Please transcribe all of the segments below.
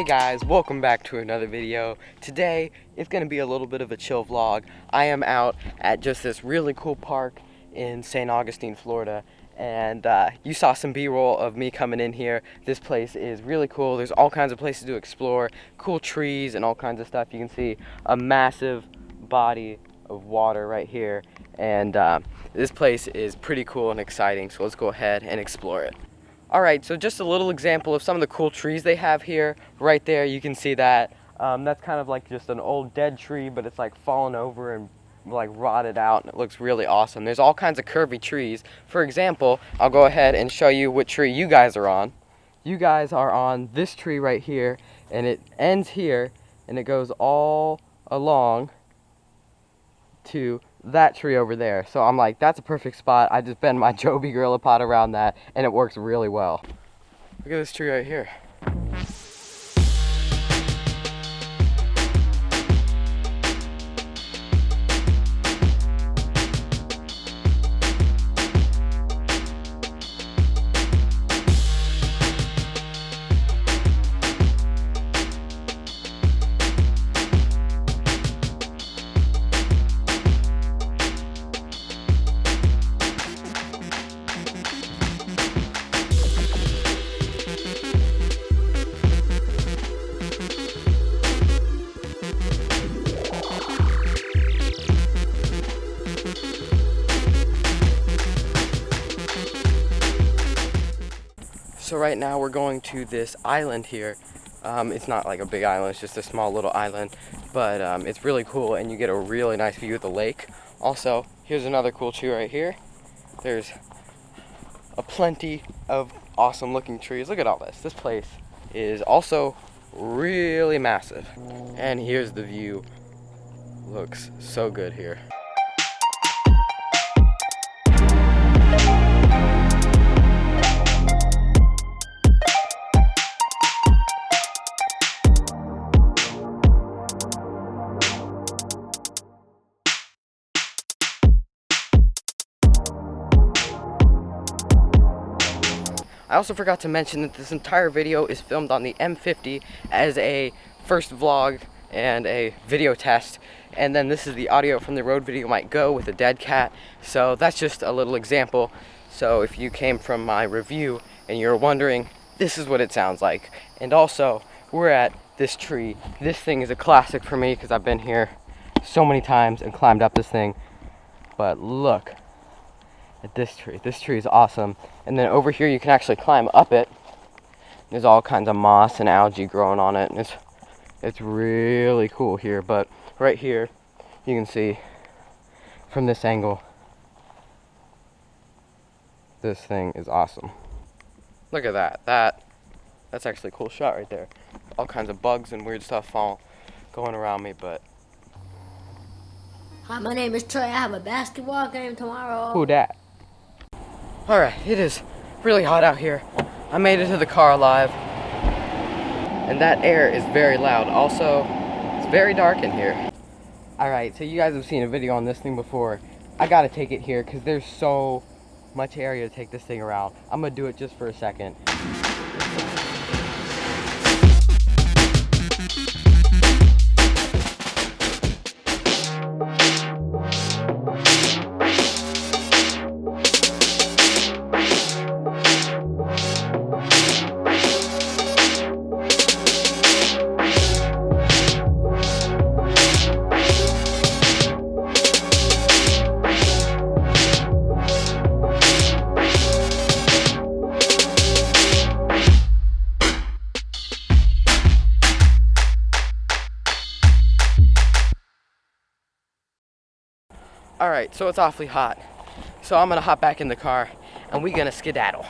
Hey guys, welcome back to another video. Today, it's going to be a little bit of a chill vlog. I am out at just this really cool park in St. Augustine, Florida. And you saw some B-roll of me coming in here. This place is really cool. There's all kinds of places to explore, cool trees and all kinds of stuff. You can see a massive body of water right here. And this place is pretty cool and exciting, so let's go ahead and explore it. Alright, so just a little example of some of the cool trees they have here. Right there, you can see that. That's kind of like just an old dead tree, but it's like fallen over and like rotted out, and it looks really awesome. There's all kinds of curvy trees. For example, I'll go ahead and show you what tree you guys are on. You guys are on this tree right here, and it ends here, and it goes all along to that tree over there. So I'm like, that's a perfect spot. I just bend my Joby GorillaPod around that, and it works really well. Look at this tree right here. So right now we're going to this island here. It's not like a big island, it's just a small little island, but it's really cool and you get a really nice view of the lake. Also, here's another cool tree right here. There's a plenty of awesome looking trees. Look at all this. This place is also really massive. And here's the view. Looks so good here. I also forgot to mention that this entire video is filmed on the M50 as a first vlog and a video test, and then this is the audio from the road video might go with a dead cat. So that's just a little example. So if you came from my review and you're wondering, this is what it sounds like. And also, we're at this tree. This thing is a classic for me because I've been here so many times and climbed up this thing. But look at this tree. This tree is awesome. And then over here you can actually climb up it. There's all kinds of moss and algae growing on it, and it's really cool here. But right here you can see from this angle, this thing is awesome. Look at that. That's actually a cool shot right there. All kinds of bugs and weird stuff going around me, but Hi, my name is Trey. I have a basketball game tomorrow. who dat? Alright, it is really hot out here. I made it to the car alive. And that air is very loud. Also, it's very dark in here. Alright, so you guys have seen a video on this thing before. I gotta take it here because there's so much area to take this thing around. I'm gonna do it just for a second. Alright, so it's awfully hot. So I'm gonna hop back in the car and we're gonna skedaddle.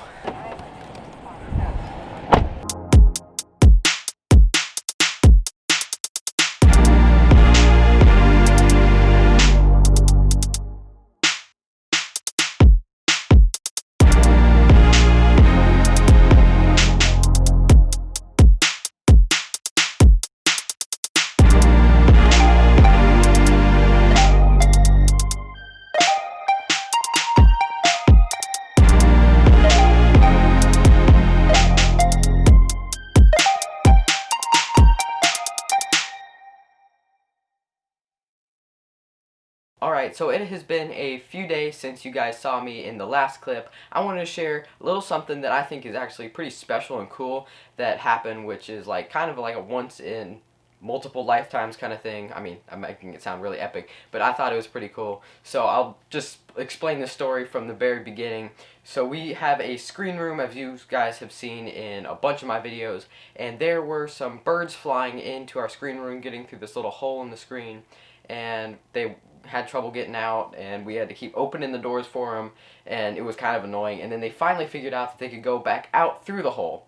Alright, so it has been a few days since you guys saw me in the last clip. I wanted to share a little something that I think is actually pretty special and cool that happened, which is like kind of like a once in multiple lifetimes kind of thing. I mean, I'm making it sound really epic, but I thought it was pretty cool. So I'll just explain the story from the very beginning. So we have a screen room, as you guys have seen in a bunch of my videos, and there were some birds flying into our screen room, getting through this little hole in the screen, and they had trouble getting out, and we had to keep opening the doors for them, and it was kind of annoying. And then they finally figured out that they could go back out through the hole.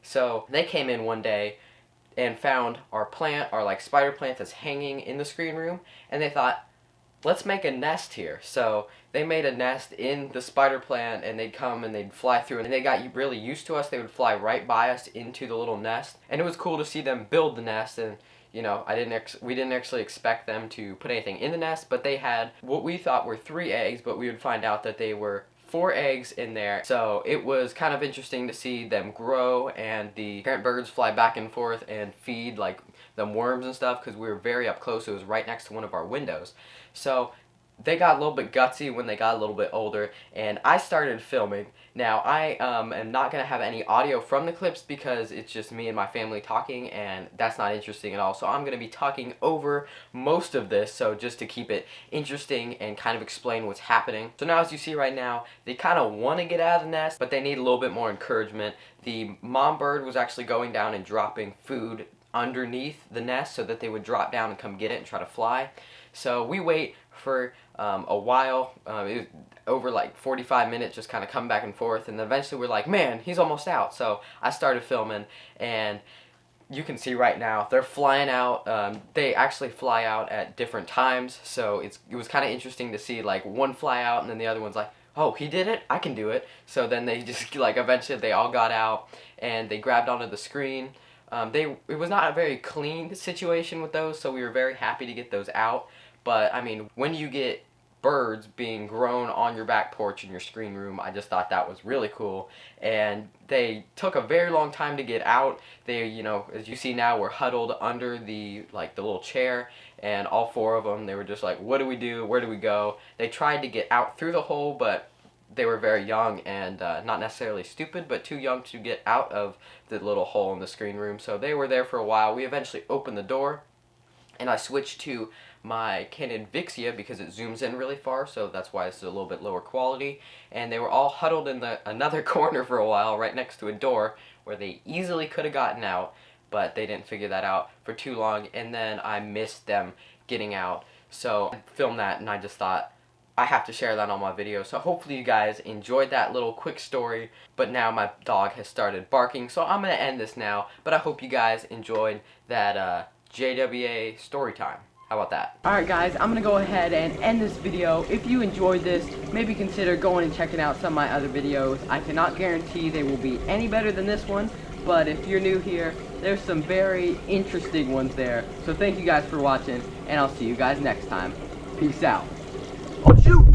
So they came in one day and found our plant, our like spider plant that's hanging in the screen room, and they thought, let's make a nest here. So they made a nest in the spider plant, and they'd come and they'd fly through, and they got really used to us. They would fly right by us into the little nest, and it was cool to see them build the nest. And you know, we didn't actually expect them to put anything in the nest, but they had what we thought were 3 eggs, but we would find out that they were 4 eggs in there. So it was kind of interesting to see them grow, and the parent birds fly back and forth and feed like them worms and stuff, because we were very up close. It was right next to one of our windows. So they got a little bit gutsy when they got a little bit older, and I started filming. Now, I am not going to have any audio from the clips because it's just me and my family talking, and that's not interesting at all. So I'm going to be talking over most of this, so just to keep it interesting and kind of explain what's happening. So now, as you see right now, they kind of want to get out of the nest, but they need a little bit more encouragement. The mom bird was actually going down and dropping food underneath the nest so that they would drop down and come get it and try to fly. So we wait for a while, it was over like 45 minutes, just kind of come back and forth, and eventually we're like, man, he's almost out. So I started filming, and you can see right now they're flying out. They actually fly out at different times, so it was kind of interesting to see like one fly out and then the other one's like, oh, he did it, I can do it. So then they just like eventually they all got out and they grabbed onto the screen. It was not a very clean situation with those, so we were very happy to get those out. But I mean, when you get birds being grown on your back porch in your screen room, I just thought that was really cool. And they took a very long time to get out. They, you know, as you see now, were huddled under the little chair, and all 4 of them, they were just like, what do we do? Where do we go? They tried to get out through the hole, but they were very young and not necessarily stupid, but too young to get out of the little hole in the screen room. So they were there for a while. We eventually opened the door, and I switched to my Canon Vixia because it zooms in really far, so that's why it's a little bit lower quality. And they were all huddled in another corner for a while, right next to a door where they easily could have gotten out, but they didn't figure that out for too long. And then I missed them getting out, so I filmed that, and I just thought I have to share that on my video. So hopefully you guys enjoyed that little quick story. But now my dog has started barking, so I'm gonna end this now. But I hope you guys enjoyed that JWA story time. How about that? Alright guys, I'm going to go ahead and end this video. If you enjoyed this, maybe consider going and checking out some of my other videos. I cannot guarantee they will be any better than this one, but if you're new here, there's some very interesting ones there. So thank you guys for watching, and I'll see you guys next time. Peace out. Oh shoot!